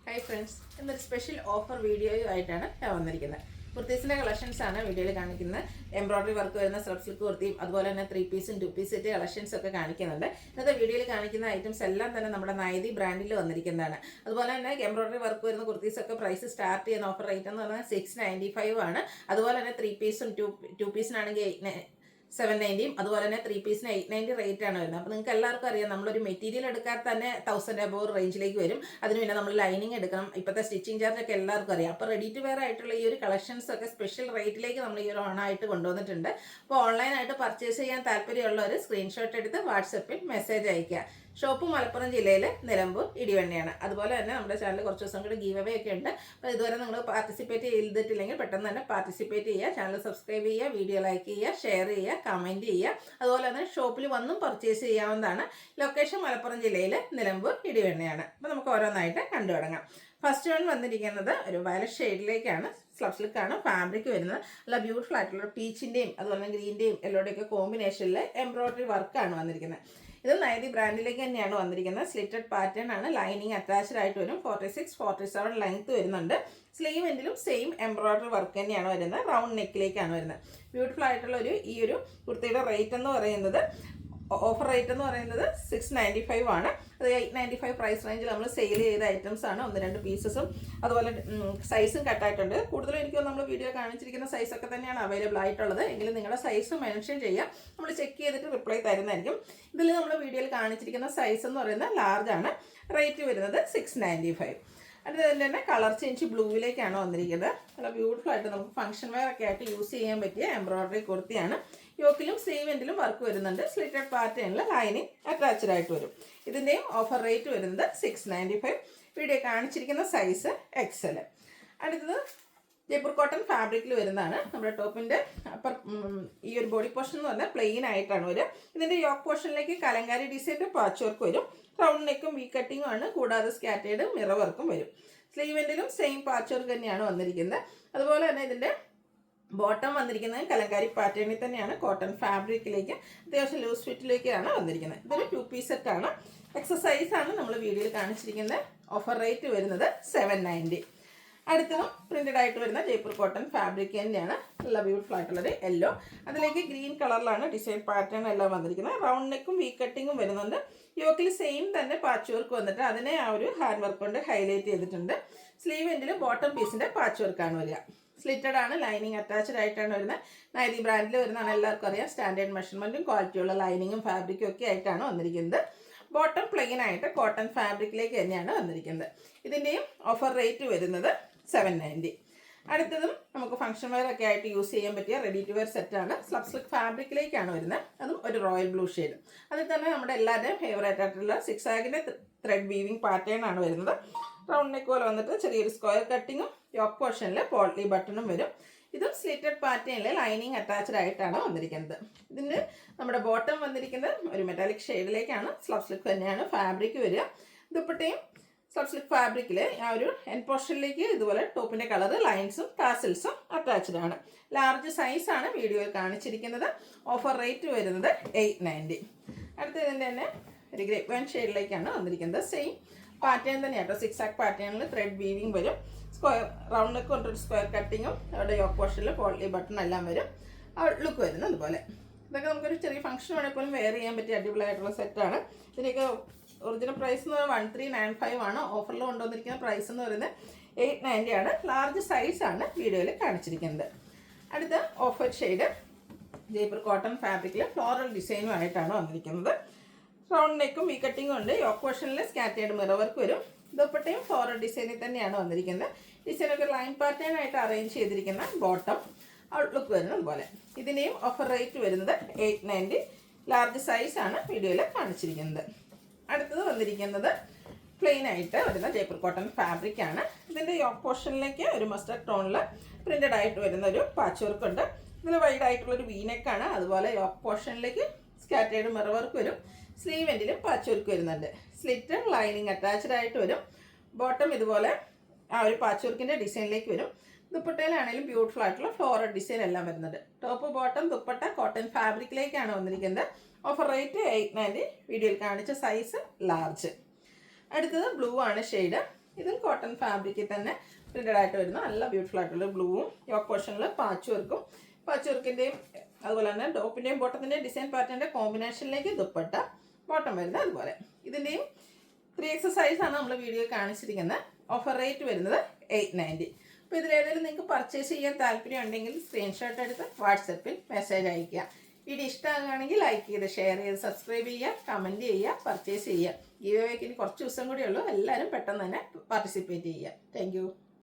Hi friends, ഇന്നൊരു special offer വീഡിയോയുമായിട്ടാണ് ഞാൻ വന്നിരിക്കുന്നത്. കുർത്തീസിൻ്റെ കളക്ഷൻസാണ് വീഡിയോയിൽ കാണിക്കുന്നത്. എംബ്രോയ്ഡറി വർക്ക് വരുന്ന സ്ലബ് സിൽക്ക് കുർത്തിയും അതുപോലെ തന്നെ 3 പീസും 2 പീസ് സെറ്റ് കളക്ഷൻസ് ഒക്കെ കാണിക്കുന്നുണ്ട്. ഇന്നത്തെ വീഡിയോയിൽ കാണിക്കുന്ന ഐറ്റംസ് എല്ലാം തന്നെ നമ്മുടെ നൈതി ബ്രാൻഡിൽ വന്നിരിക്കുന്നതാണ്. അതുപോലെ തന്നെ എംബ്രോയ്ഡറി വർക്ക് വരുന്ന കുർത്തീസൊക്കെ പ്രൈസ് സ്റ്റാർട്ട് ചെയ്യുന്ന ഓഫർ റേറ്റ് എന്ന് പറഞ്ഞാൽ 695 ആണ്. അതുപോലെ തന്നെ 3 പീസും 2 പീസിനാണെങ്കിൽ 790, അതുപോലെ തന്നെ 3 പീസിന് 890 റേറ്റ് ആണ് വരുന്നത്. അപ്പോൾ നിങ്ങൾക്ക് എല്ലാവർക്കും അറിയാം, നമ്മളൊരു മെറ്റീരിയൽ എടുക്കാൻ തന്നെ 1000 അബോവ് റേഞ്ചിലേക്ക് വരും. അതിന് പിന്നെ നമ്മൾ ലൈനിങ് എടുക്കണം. ഇപ്പോഴത്തെ സ്റ്റിച്ചിങ് ചാർജ് ഒക്കെ എല്ലാവർക്കും അറിയാം. അപ്പോൾ റെഡി ടു വെയർ ആയിട്ടുള്ള ഈ ഒരു കളക്ഷൻസ് ഒക്കെ സ്പെഷ്യൽ റേറ്റിലേക്ക് നമ്മൾ ഈ ഒരു ഓണായിട്ട് കൊണ്ടുവന്നിട്ടുണ്ട്. അപ്പോൾ ഓൺലൈനായിട്ട് പർച്ചേസ് ചെയ്യാൻ താല്പര്യമുള്ളവർ സ്ക്രീൻഷോട്ട് എടുത്ത് വാട്സപ്പിൽ മെസ്സേജ് അയയ്ക്കുക. ഷോപ്പ് മലപ്പുറം ജില്ലയിൽ നിലമ്പൂർ ഇടിവണ്ണിയാണ്. അതുപോലെ തന്നെ നമ്മുടെ ചാനൽ കുറച്ച് ദിവസം കൂടി ഗീവ് അവേ ഒക്കെ ഉണ്ട്. അപ്പോൾ ഇതുവരെ നിങ്ങൾ പാർട്ടിസിപ്പേറ്റ് ചെയ്തിട്ടില്ലെങ്കിൽ പെട്ടെന്ന് തന്നെ പാർട്ടിസിപ്പേറ്റ് ചെയ്യുക. ചാനൽ സബ്സ്ക്രൈബ് ചെയ്യുക, വീഡിയോ ലൈക്ക് ചെയ്യുക, ഷെയർ ചെയ്യുക, കമൻറ്റ് ചെയ്യുക. അതുപോലെ തന്നെ ഷോപ്പിൽ വന്നും പർച്ചേസ് ചെയ്യാവുന്നതാണ്. ലൊക്കേഷൻ മലപ്പുറം ജില്ലയിൽ നിലമ്പൂർ ഇടിവണ്ണിയാണ്. അപ്പോൾ നമുക്ക് ഓരോന്നായിട്ട് കണ്ടു തുടങ്ങാം. ഫസ്റ്റ് വൺ വന്നിരിക്കുന്നത് ഒരു വയലറ്റ് ഷെയ്ഡിലേക്കാണ്. സ്ലബ് സിൽക്കാണ് ഫാബ്രിക് വരുന്നത്. നല്ല ബ്യൂട്ടിഫുൾ ആയിട്ടുള്ള പീച്ചിൻ്റെയും അതുപോലെ ഗ്രീൻ്റെയും യെല്ലോയുടെയൊക്കെ കോമ്പിനേഷനിൽ എംബ്രോയ്ഡറി വർക്കാണ് വന്നിരിക്കുന്നത്. ഇത് നൈതി ബ്രാൻഡിലേക്ക് തന്നെയാണ് വന്നിരിക്കുന്നത്. സ്ലിറ്റഡ് പാറ്റേൺ ആണ്. ലൈനിങ് അറ്റാച്ച്ഡ് ആയിട്ട് വരും. 46-47 ലെങ്ത് വരുന്നുണ്ട്. സ്ലീവ് എൻഡിലും സെയിം എംബ്രോയ്ഡറി വർക്ക് തന്നെയാണ് വരുന്നത്. റൗണ്ട് നെക്കിലേക്കാണ് വരുന്നത്. ബ്യൂട്ടിഫുൾ ആയിട്ടുള്ള ഈ ഒരു കുർത്തിയുടെ റേറ്റ് എന്ന് പറയുന്നത്, ഓഫർ റേറ്റ് എന്ന് പറയുന്നത് 695 ആണ്. അത് 895 പ്രൈസ് റേഞ്ചിൽ നമ്മൾ സെയിൽ ചെയ്ത ഐറ്റംസ് ആണ്. 1-2 പീസസും അതുപോലെ സൈസും കട്ടായിട്ടുണ്ട്. കൂടുതലും എനിക്ക് നമ്മൾ വീഡിയോ കാണിച്ചിരിക്കുന്ന സൈസൊക്കെ തന്നെയാണ് അവൈലബിൾ ആയിട്ടുള്ളത്. എങ്കിലും നിങ്ങളുടെ സൈസ് മെൻഷൻ ചെയ്യാം, നമ്മൾ ചെക്ക് ചെയ്തിട്ട് റിപ്ലൈ തരുന്നതായിരിക്കും. ഇതിൽ നമ്മൾ വീഡിയോയിൽ കാണിച്ചിരിക്കുന്ന സൈസ് എന്ന് പറയുന്നത് ലാർജ് ആണ്. റേറ്റ് വരുന്നത് 695. അതിൽ തന്നെ കളർ ചേഞ്ച് ബ്ലൂവിലേക്കാണ് വന്നിരിക്കുന്നത്. നല്ല ബ്യൂട്ടിഫുൾ ആയിട്ട് നമുക്ക് ഫംഗ്ഷൻ വെയർ ഒക്കെ ആയിട്ട് യൂസ് ചെയ്യാൻ പറ്റിയ എംബ്രോയ്ഡറി കുർത്തിയാണ്. യോക്കിലും സ്ലീവ് എൻഡിലും വർക്ക് വരുന്നുണ്ട്. സ്ലിറ്റഡ് പാറ്റേണിൽ ലൈനിങ് അറ്റാച്ച്ഡ് ആയിട്ട് വരും. ഇതിൻ്റെയും ഓഫർ റേറ്റ് വരുന്നത് 695. വീഡിയോ കാണിച്ചിരിക്കുന്ന സൈസ് XL. അടുത്തത് ജയ്പൂർ കോട്ടൺ ഫാബ്രിക്കിൽ വരുന്നതാണ്. നമ്മുടെ ടോപ്പിൻ്റെ അപ്പർ ഈ ഒരു ബോഡി പോർഷൻ എന്ന് പറഞ്ഞാൽ പ്ലെയിൻ ആയിട്ടാണ് വരിക. ഇതിൻ്റെ യോക്ക് പോർഷനിലേക്ക് കലങ്കാരി ഡിസൈൻ്റെ പാച്ച് വർക്ക് വരും. റൗണ്ട് നെക്കും വി കട്ടിങ്ങും ആണ്. കൂടാതെ സ്കാറ്റേഡ് മിറർ വർക്കും വരും. സ്ലീവ് എൻഡിലും സെയിം പാച്ച് വർക്ക് തന്നെയാണ് വന്നിരിക്കുന്നത്. അതുപോലെ തന്നെ ഇതിൻ്റെ ബോട്ടം വന്നിരിക്കുന്നത് കലങ്കാരി പാറ്റേണിൽ തന്നെയാണ്. കോട്ടൺ ഫാബ്രിക്കിലേക്ക് അത്യാവശ്യം ലൂസ് ഫിറ്റിലേക്കാണ് വന്നിരിക്കുന്നത്. ഇതൊരു 2 പീസ് സെറ്റാണ്. എക്സസൈസ് ആണ് നമ്മൾ വീഡിയോയിൽ കാണിച്ചിരിക്കുന്നത്. ഓഫർ റേറ്റ് വരുന്നത് 790. അടുത്തതും പ്രിന്റഡ് ആയിട്ട് വരുന്ന ജയ്പൂർ കോട്ടൺ ഫാബ്രിക് തന്നെയാണ്. നല്ല ബ്യൂട്ടിഫുൾ ആയിട്ടുള്ളൊരു യെല്ലോ, അതിലേക്ക് ഗ്രീൻ കളറിലാണ് ഡിസൈൻ പാറ്റേൺ എല്ലാം വന്നിരിക്കുന്നത്. റൗണ്ട് നെക്കും വി കട്ടിങ്ങും വരുന്നുണ്ട്. യോക്കിൽ സെയിം തന്നെ പാച്ച് വർക്ക് വന്നിട്ട് അതിനെ ആ ഒരു ഹാൻഡ് വർക്ക് കൊണ്ട് ഹൈലൈറ്റ് ചെയ്തിട്ടുണ്ട്. സ്ലീവ് എൻഡിൽ ബോട്ടം പീസിൻ്റെ പാച്ച് വർക്കാണ് വരിക. സ്ലിറ്റഡ് ആണ്. ലൈനിങ് അറ്റാച്ച്ഡ് ആയിട്ടാണ് വരുന്നത്. നൈതി ബ്രാൻഡിൽ വരുന്നതാണ്. എല്ലാവർക്കും അറിയാം. സ്റ്റാൻഡേർഡ് മെഷർമെൻറ്റും ക്വാളിറ്റിയുള്ള ലൈനിങ്ങും ഫാബ്രിക്കും ഒക്കെ ആയിട്ടാണ് വന്നിരിക്കുന്നത്. ബോട്ടം പ്ലെയിൻ ആയിട്ട് കോട്ടൺ ഫാബ്രിക്കിലേക്ക് തന്നെയാണ് വന്നിരിക്കുന്നത്. ഇതിൻ്റെയും ഓഫർ റേറ്റ് വരുന്നത് 790. അടുത്തതും നമുക്ക് ഫംഗ്ഷൻ വെയർ ഒക്കെ ആയിട്ട് യൂസ് ചെയ്യാൻ പറ്റിയ റെഡി ടു വെയർ സെറ്റാണ്. സ്ലബ് സിൽക്ക് ഫാബ്രിക്കിലേക്കാണ് വരുന്നത്. അതും ഒരു റോയൽ ബ്ലൂ ഷെയ്ഡ്. അതിൽ തന്നെ നമ്മുടെ എല്ലാവരുടെയും ഫേവറേറ്റ് ആയിട്ടുള്ള സിക്സാഗിൻ്റെ ത്രെഡ് വീവിങ് പാറ്റേൺ ആണ് വരുന്നത്. റൗണ്ട് നെക്ക് പോലെ വന്നിട്ട് ചെറിയൊരു സ്ക്വയർ കട്ടിങ്ങും യോക്ക് പോർഷനിൽ പോട്ട്ലി ബട്ടണും വരും. ഇതും സ്ലിറ്റഡ് പാറ്റേണിൽ ലൈനിങ് അറ്റാച്ച്ഡ് ആയിട്ടാണ് വന്നിരിക്കുന്നത്. ഇതിൻ്റെ നമ്മുടെ ബോട്ടം വന്നിരിക്കുന്നത് ഒരു മെറ്റാലിക് ഷെയ്ഡിലേക്കാണ്. സ്ലബ് സിൽക്ക് തന്നെയാണ് ഫാബ്രിക് വരിക. ദുപ്പട്ടയും സ്ലബ് സിൽക്ക് ഫാബ്രിക്കിൽ ആ ഒരു എൻ പോർഷനിലേക്ക് ഇതുപോലെ ടോപ്പിൻ്റെ കളർ ലൈൻസും ടാസിൽസും അറ്റാച്ച്ഡ് ആണ്. ലാർജ് സൈസാണ് വീഡിയോയിൽ കാണിച്ചിരിക്കുന്നത്. ഓഫർ റേറ്റ് വരുന്നത് 890. അടുത്തതിൻ്റെ തന്നെ ഒരു ഗ്രേപ്പ് വൈൻ ഷെയ്ഡിലേക്കാണ് വന്നിരിക്കുന്നത്. Same pattern തന്നെയാട്ടോ. 6 പാറ്റേണിൽ ത്രെഡ് വീവിങ് വരും. സ്ക്വയർ റൗണ്ട് നെക്ക് കൊണ്ടൊരു സ്ക്വയർ കട്ടിങ്ങും അവിടെ യോക്ക് പോർഷനിൽ പോട്ട്ലി ബട്ടൺ എല്ലാം വരും. ലുക്ക് വരുന്നത് അതുപോലെ. ഇതൊക്കെ നമുക്കൊരു ചെറിയ ഫംഗ്ഷൻ വേണമെങ്കിൽ പോലും വെയർ ചെയ്യാൻ പറ്റിയ അടിപൊളിയായിട്ടുള്ള സെറ്റാണ്. ഇതിൻ്റെയൊക്കെ ഒറിജിനൽ പ്രൈസ് എന്ന് പറയുന്നത് 1395 ആണ്. ഓഫറിൽ കൊണ്ടുവന്നിരിക്കുന്ന പ്രൈസ് എന്ന് പറയുന്നത് 890 ആണ്. ലാർജ് സൈസാണ് വീഡിയോയിൽ കാണിച്ചിരിക്കുന്നത്. അടുത്ത ഓഫർ ഷെയ്ഡ് ജയ്പൂർ കോട്ടൺ ഫാബ്രിക്കിൽ ഫ്ലോറൽ ഡിസൈനുമായിട്ടാണ് വന്നിരിക്കുന്നത്. റൗണ്ട് നെക്കും വി കട്ടിങ്ങും ഉണ്ട്. യോക്ക് പോർഷനിൽ സ്കാറ്റേഡ് മിറർ വർക്ക് വരും. ദുപ്പട്ടയും ഫ്ലോറൽ ഡിസൈനിൽ തന്നെയാണ് വന്നിരിക്കുന്നത്. ഡിസൈനൊക്കെ ലൈൻ പാറ്റേൺ ആയിട്ട് അറേഞ്ച് ചെയ്തിരിക്കുന്ന ബോട്ടം ഔട്ട്ലുക്ക് വരുന്നത് അതുപോലെ. ഇതിൻ്റെയും ഓഫർ റേറ്റ് വരുന്നത് 890. ലാർജ് സൈസാണ് വീഡിയോയിൽ കാണിച്ചിരിക്കുന്നത്. അടുത്തത് വന്നിരിക്കുന്നത് പ്ലെയിൻ ആയിട്ട് വരുന്ന ജയ്പൂർ കോട്ടൺ ഫാബ്രിക് ആണ്. ഇതിൻ്റെ യോക്ക് പോർഷനിലേക്ക് ഒരു മസ്റ്റർഡ് ടോണിൽ പ്രിന്റഡ് ആയിട്ട് വരുന്ന ഒരു പാച്ച് വർക്ക് ഉണ്ട്. ഇതിൽ വൈഡ് ആയിട്ടുള്ളൊരു വീനെക്കാണ്. അതുപോലെ യോക്ക് പോർഷനിലേക്ക് സ്കാറ്റേഡ് മിറർ വർക്ക് വരും. സ്ലീവ് എൻഡിലും പാച്ച് വർക്ക് വരുന്നുണ്ട്. സ്ലിറ്റ് ലൈനിങ് അറ്റാച്ച്ഡ് ആയിട്ട് വരും. ബോട്ടം ഇതുപോലെ ആ ഒരു പാച്ച് വർക്കിൻ്റെ ഡിസൈനിലേക്ക് വരും. ദുപ്പട്ടയിലാണെങ്കിലും ബ്യൂട്ടിഫുൾ ആയിട്ടുള്ള ഫ്ലോറൽ ഡിസൈൻ എല്ലാം വരുന്നുണ്ട്. ടോപ്പ് ബോട്ടം ദുപ്പട്ട കോട്ടൺ ഫാബ്രിക്കിലേക്കാണ് വന്നിരിക്കുന്നത്. Offer rate 890. വീഡിയോയിൽ കാണിച്ച സൈസ് ലാർജ്. അടുത്തത് ബ്ലൂ ആണ് ഷെയ്ഡ്. ഇതും കോട്ടൺ ഫാബ്രിക്കിൽ തന്നെ പ്രിന്റഡ് ആയിട്ട് വരുന്ന നല്ല ബ്യൂട്ടിഫുൾ ആയിട്ടുള്ള ബ്ലൂവും യോക്ക് പോർഷനിൽ പാച്ച് വർക്കിൻ്റെയും അതുപോലെ തന്നെ ടോപ്പിൻ്റെയും ബോട്ടത്തിൻ്റെയും ഡിസൈൻ പാറ്റേണിൻ്റെ കോമ്പിനേഷനിലേക്ക് ദുപ്പട്ട ബോട്ടം വരുന്നത് അതുപോലെ. ഇതിൻ്റെയും 3X സൈസാണ് നമ്മൾ വീഡിയോ കാണിച്ചിരിക്കുന്നത്. ഓഫർ റേറ്റ് വരുന്നത് 890. അപ്പോൾ ഇതിലേതെങ്കിലും നിങ്ങൾക്ക് പർച്ചേസ് ചെയ്യാൻ താല്പര്യം ഉണ്ടെങ്കിൽ സ്ക്രീൻഷോട്ട് എടുത്ത് വാട്സപ്പിൽ മെസ്സേജ് അയയ്ക്കുക. വീഡിയോ ഇഷ്ടമാകുകയാണെങ്കിൽ ലൈക്ക് ചെയ്ത് ഷെയർ ചെയ്ത് സബ്സ്ക്രൈബ് ചെയ്യുക, കമൻറ്റ് ചെയ്യുക, പർച്ചേസ് ചെയ്യുക. ഗീവ് അവേക്ക് ഇനി കുറച്ച് ദിവസം കൂടിയേ ഉള്ളൂ. എല്ലാവരും പെട്ടെന്ന് തന്നെ പാർട്ടിസിപ്പേറ്റ് ചെയ്യുക. താങ്ക്